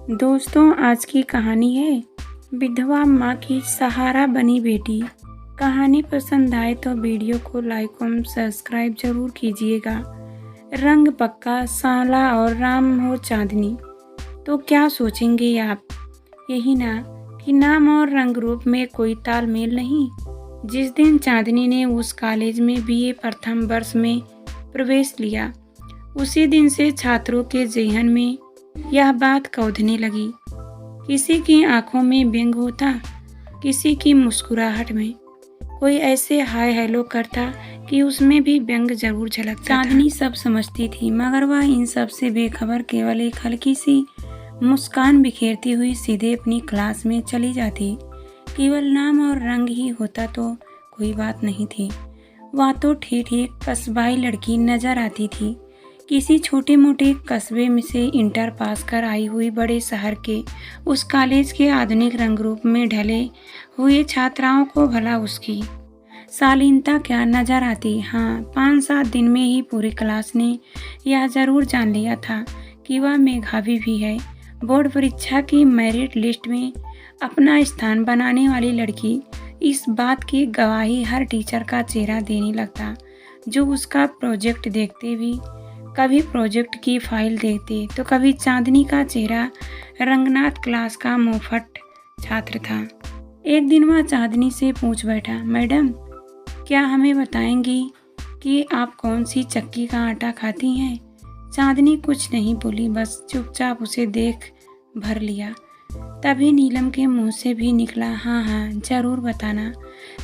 दोस्तों, आज की कहानी है विधवा माँ की सहारा बनी बेटी। कहानी पसंद आए तो वीडियो को लाइक और सब्सक्राइब जरूर कीजिएगा। रंग पक्का सांवला और राम हो चांदनी। तो क्या सोचेंगे आप, यही ना कि नाम और रंग रूप में कोई तालमेल नहीं। जिस दिन चांदनी ने उस कॉलेज में बीए प्रथम वर्ष में प्रवेश लिया, उसी दिन से छात्रों के जहन में यह बात कौंधने लगी। किसी की आंखों में व्यंग होता, किसी की मुस्कुराहट में कोई ऐसे हाय हेलो करता कि उसमें भी व्यंग जरूर झलकता। चांदनी सब समझती थी, मगर वह इन सब से बेखबर केवल एक हल्की सी मुस्कान बिखेरती हुई सीधे अपनी क्लास में चली जाती। केवल नाम और रंग ही होता तो कोई बात नहीं थी। वह तो ठीक कस्बाई लड़की नजर आती थी। किसी छोटे मोटे कस्बे में से इंटर पास कर आई हुई बड़े शहर के उस कॉलेज के आधुनिक रंग रूप में ढले हुए छात्राओं को भला उसकी शालीनता क्या नजर आती। हाँ, 5-7 दिन में ही पूरी क्लास ने यह जरूर जान लिया था कि वह मेधावी भी है। बोर्ड परीक्षा की मेरिट लिस्ट में अपना स्थान बनाने वाली लड़की, इस बात की गवाही हर टीचर का चेहरा देने लगता जो उसका प्रोजेक्ट देखते भी। कभी प्रोजेक्ट की फाइल देखते तो कभी चांदनी का चेहरा रंगनाथ क्लास का मुफ्त छात्र था। एक दिन वह चांदनी से पूछ बैठा, मैडम क्या हमें बताएंगी कि आप कौन सी चक्की का आटा खाती हैं? चांदनी कुछ नहीं बोली, बस चुपचाप उसे देख भर लिया। तभी नीलम के मुंह से भी निकला, हाँ हाँ जरूर बताना,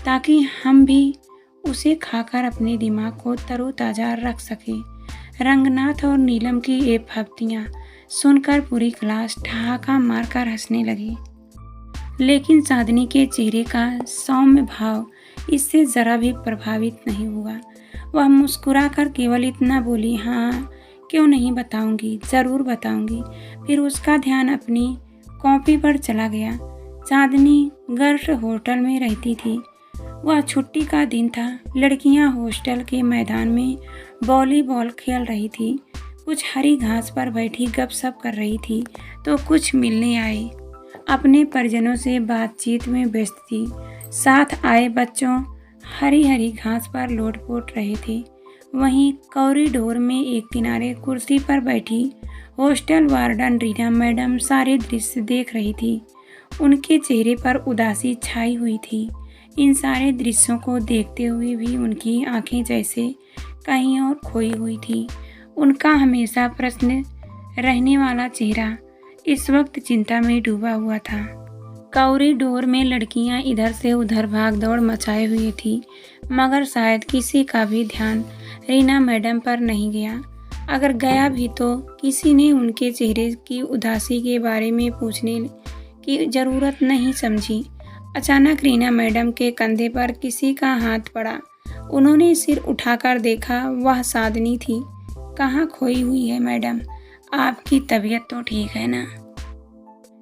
ताकि हम भी उसे खाकर अपने दिमाग को तरोताजा रख सके। रंगनाथ और नीलम की ये फप्तियाँ सुनकर पूरी क्लास ठहाका मारकर हंसने लगी, लेकिन चांदनी के चेहरे का सौम्य भाव इससे जरा भी प्रभावित नहीं हुआ। वह मुस्कुराकर केवल इतना बोली, हाँ क्यों नहीं बताऊंगी, जरूर बताऊंगी। फिर उसका ध्यान अपनी कॉपी पर चला गया। चांदनी गर्ल्स होटल में रहती थी। वह छुट्टी का दिन था। लड़कियां हॉस्टल के मैदान में वॉलीबॉल खेल रही थी, कुछ हरी घास पर बैठी गपशप कर रही थी तो कुछ मिलने आए अपने परिजनों से बातचीत में व्यस्त थी। साथ आए बच्चों हरी हरी घास पर लोट-पोट रहे थे। वहीं कॉरिडोर में एक किनारे कुर्सी पर बैठी हॉस्टल वार्डन रीना मैडम सारे दृश्य देख रही थी। उनके चेहरे पर उदासी छाई हुई थी। इन सारे दृश्यों को देखते हुए भी उनकी आंखें जैसे कहीं और खोई हुई थी। उनका हमेशा प्रश्न रहने वाला चेहरा इस वक्त चिंता में डूबा हुआ था। कॉरिडोर में लड़कियां इधर से उधर भाग दौड़ मचाए हुए थी, मगर शायद किसी का भी ध्यान रीना मैडम पर नहीं गया। अगर गया भी तो किसी ने उनके चेहरे की उदासी के बारे में पूछने की जरूरत नहीं समझी। अचानक रीना मैडम के कंधे पर किसी का हाथ पड़ा। उन्होंने सिर उठाकर देखा, वह चांदनी थी। कहाँ खोई हुई है मैडम, आपकी तबीयत तो ठीक है ना?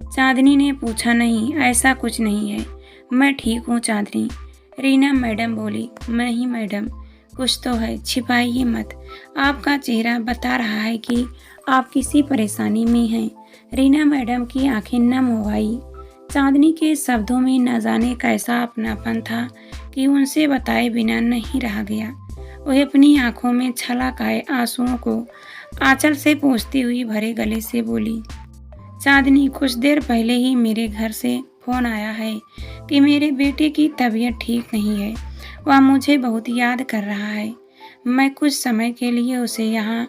चांदनी ने पूछा, नहीं ऐसा कुछ नहीं है, मैं ठीक हूँ चांदनी। रीना मैडम बोली, नहीं मैडम कुछ तो है, छिपाइए मत, आपका चेहरा बता रहा है कि आप किसी परेशानी में हैं। रीना मैडम की आंखें नम हो आई। चांदनी के शब्दों में न जाने कैसा अपनापन था कि उनसे बताए बिना नहीं रहा गया। वह अपनी आंखों में छलक आए आंसुओं को आंचल से पोंछती हुई भरे गले से बोली, चांदनी कुछ देर पहले ही मेरे घर से फोन आया है कि मेरे बेटे की तबीयत ठीक नहीं है। वह मुझे बहुत याद कर रहा है। मैं कुछ समय के लिए उसे यहाँ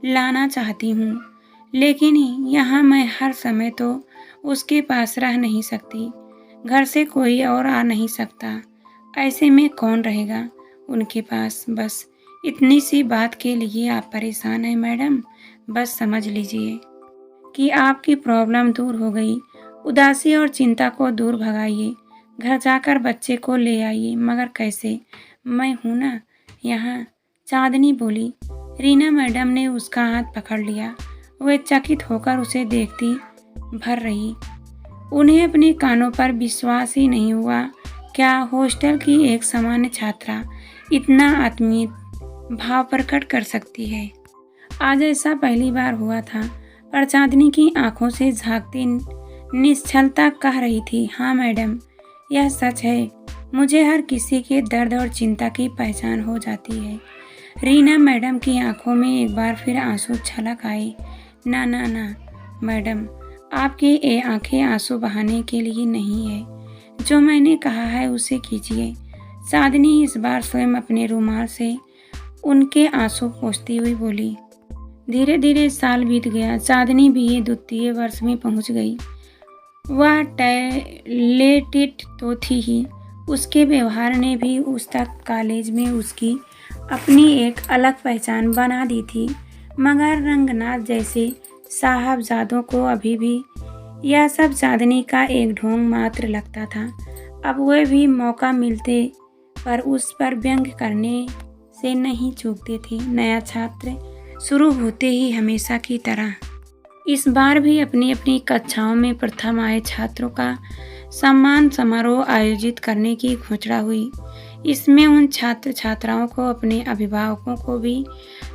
लाना चाहती हूँ, लेकिन यहाँ मैं हर समय तो उसके पास रह नहीं सकती। घर से कोई और आ नहीं सकता। ऐसे में कौन रहेगा उनके पास? बस इतनी सी बात के लिए आप परेशान हैं मैडम? बस समझ लीजिए कि आपकी प्रॉब्लम दूर हो गई। उदासी और चिंता को दूर भगाइए। घर जाकर बच्चे को ले आइए। मगर कैसे? मैं हूँ ना यहाँ, चांदनी बोली। रीना मैडम ने उसका हाथ पकड़ लिया। वह चकित होकर उसे देखती भर रही। उन्हें अपने कानों पर विश्वास ही नहीं हुआ। क्या हॉस्टल की एक सामान्य छात्रा इतना आत्मीय भाव प्रकट कर सकती है? आज ऐसा पहली बार हुआ था। पर चांदनी की आंखों से झांकती निश्चलता कह रही थी, हाँ मैडम, यह सच है। मुझे हर किसी के दर्द और चिंता की पहचान हो जाती है। रीना मैडम की आंखों में एक बार फिर आंसू छलक आए। ना ना ना मैडम, आपकी ये आंखें आंसू बहाने के लिए नहीं है। जो मैंने कहा है उसे कीजिए। चांदनी इस बार स्वयं अपने रुमाल से उनके आंसू पोंछती हुई बोली। धीरे धीरे साल बीत गया। चांदनी भी द्वितीय वर्ष में पहुंच गई। वह टैलेंटेड तो थी ही, उसके व्यवहार ने भी उस तक कॉलेज में उसकी अपनी एक अलग पहचान बना दी थी। मगर रंगनाथ जैसे साहबजादों को अभी भी यह सब चांदनी का एक ढोंग मात्र लगता था। अब वे भी मौका मिलते पर उस पर व्यंग करने से नहीं चूकते थे। नया छात्र शुरू होते ही हमेशा की तरह इस बार भी अपनी अपनी कक्षाओं में प्रथम आए छात्रों का सम्मान समारोह आयोजित करने की घोषणा हुई। इसमें उन छात्र छात्राओं को अपने अभिभावकों को भी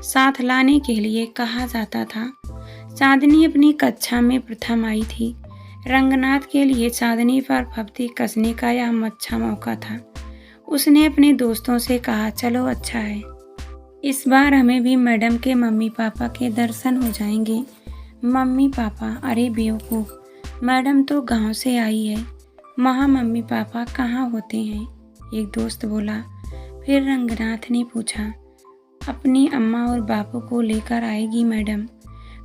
साथ लाने के लिए कहा जाता था। चांदनी अपनी कक्षा में प्रथम आई थी। रंगनाथ के लिए चांदनी पर फब्ती कसने का यह अच्छा मौका था। उसने अपने दोस्तों से कहा, चलो अच्छा है, इस बार हमें भी मैडम के मम्मी पापा के दर्शन हो जाएंगे। Mummy papa? अरे बेवकूफ़, मैडम तो गांव से आई है, वहाँ मम्मी पापा कहाँ होते हैं? एक दोस्त बोला। फिर रंगनाथ ने पूछा, अपनी अम्मा और बापू को लेकर आएगी मैडम।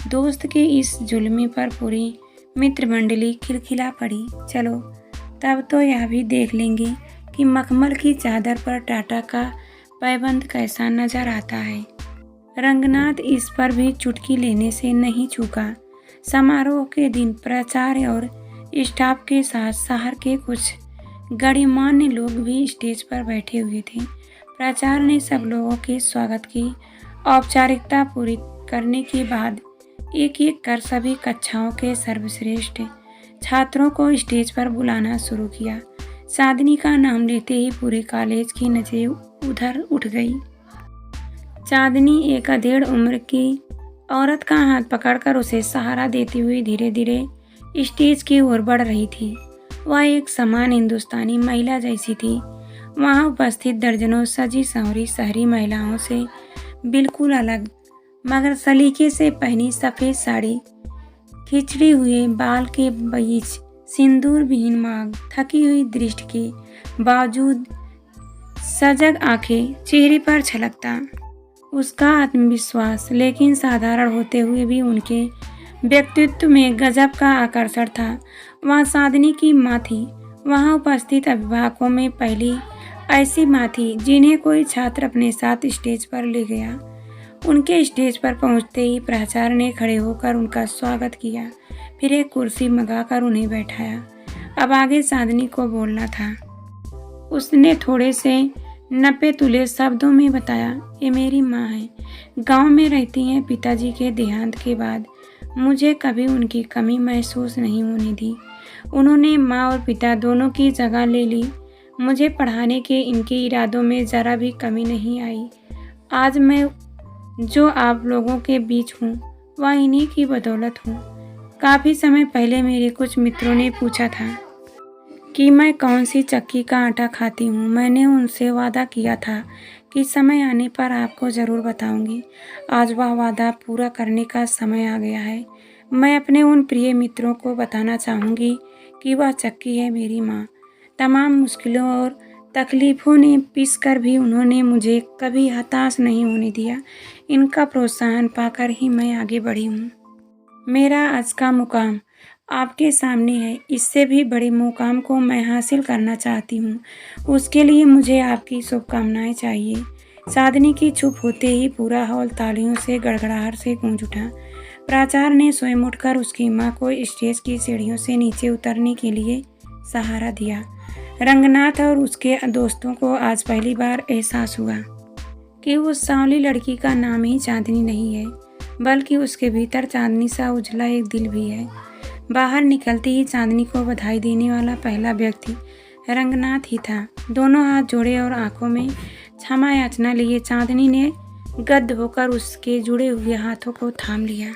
दोस्त के इस जुल्मे पर पूरी मित्र मंडली खिलखिला पड़ी। चलो तब तो यह भी देख लेंगे कि मखमल की चादर पर टाटा का पैबंद कैसा नजर आता है। रंगनाथ इस पर भी चुटकी लेने से नहीं चूका। समारोह के दिन प्राचार्य और स्टाफ के साथ शहर के कुछ गणमान्य लोग भी स्टेज पर बैठे हुए थे। प्राचार्य ने सब लोगों के स्वागत की औपचारिकता पूरी करने के बाद एक एक कर सभी कक्षाओं के सर्वश्रेष्ठ छात्रों को स्टेज पर बुलाना शुरू किया। चांदनी का नाम लेते ही पूरे कॉलेज की नजरें उधर उठ गई। चांदनी एक अधेड़ उम्र की औरत का हाथ पकड़कर उसे सहारा देती हुई धीरे धीरे स्टेज की ओर बढ़ रही थी। वह एक समान हिंदुस्तानी महिला जैसी थी। वहाँ उपस्थित दर्जनों सजी संवरी शहरी महिलाओं से बिल्कुल अलग, मगर सलीके से पहनी सफ़ेद साड़ी, खिंचड़ी हुए बाल के बीच सिंदूर विहीन मांग, थकी हुई दृष्टि के बावजूद सजग आंखें, चेहरे पर छलकता उसका आत्मविश्वास, लेकिन साधारण होते हुए भी उनके व्यक्तित्व में गजब का आकर्षण था। वह चांदनी की माँ थी। वहाँ उपस्थित अभिभावकों में पहली ऐसी माँ थी जिन्हें कोई छात्र अपने साथ स्टेज पर ले गया। उनके स्टेज पर पहुँचते ही प्राचार्य ने खड़े होकर उनका स्वागत किया, फिर एक कुर्सी मंगाकर उन्हें बैठाया। अब आगे चांदनी को बोलना था। उसने थोड़े से नपे तुले शब्दों में बताया, ये मेरी माँ है, गांव में रहती हैं। पिताजी के देहांत के बाद मुझे कभी उनकी कमी महसूस नहीं होने दी। उन्होंने माँ और पिता दोनों की जगह ले ली। मुझे पढ़ाने के इनके इरादों में ज़रा भी कमी नहीं आई। आज मैं जो आप लोगों के बीच हूँ वह इन्हीं की बदौलत हूँ। काफ़ी समय पहले मेरे कुछ मित्रों ने पूछा था कि मैं कौन सी चक्की का आटा खाती हूँ। मैंने उनसे वादा किया था कि समय आने पर आपको ज़रूर बताऊंगी। आज वह वादा पूरा करने का समय आ गया है। मैं अपने उन प्रिय मित्रों को बताना चाहूँगी कि वह चक्की है मेरी माँ। तमाम मुश्किलों और तकलीफ़ों ने पिस कर भी उन्होंने मुझे कभी हताश नहीं होने दिया। इनका प्रोत्साहन पाकर ही मैं आगे बढ़ी हूँ। मेरा आज का मुकाम आपके सामने है। इससे भी बड़े मुकाम को मैं हासिल करना चाहती हूँ। उसके लिए मुझे आपकी शुभकामनाएं चाहिए। चांदनी की चुप होते ही पूरा हॉल तालियों से गड़गड़ाहट से गूंज उठा। प्राचार्य ने स्वयं उठकर उसकी माँ को स्टेज की सीढ़ियों से नीचे उतरने के लिए सहारा दिया। रंगनाथ और उसके दोस्तों को आज पहली बार एहसास हुआ कि उस सांवली लड़की का नाम ही चांदनी नहीं है, बल्कि उसके भीतर चांदनी सा उजला एक दिल भी है। बाहर निकलते ही चांदनी को बधाई देने वाला पहला व्यक्ति रंगनाथ ही था। दोनों हाथ जोड़े और आंखों में क्षमा याचना लिए चांदनी ने गद्द होकर उसके जुड़े हुए हाथों को थाम लिया।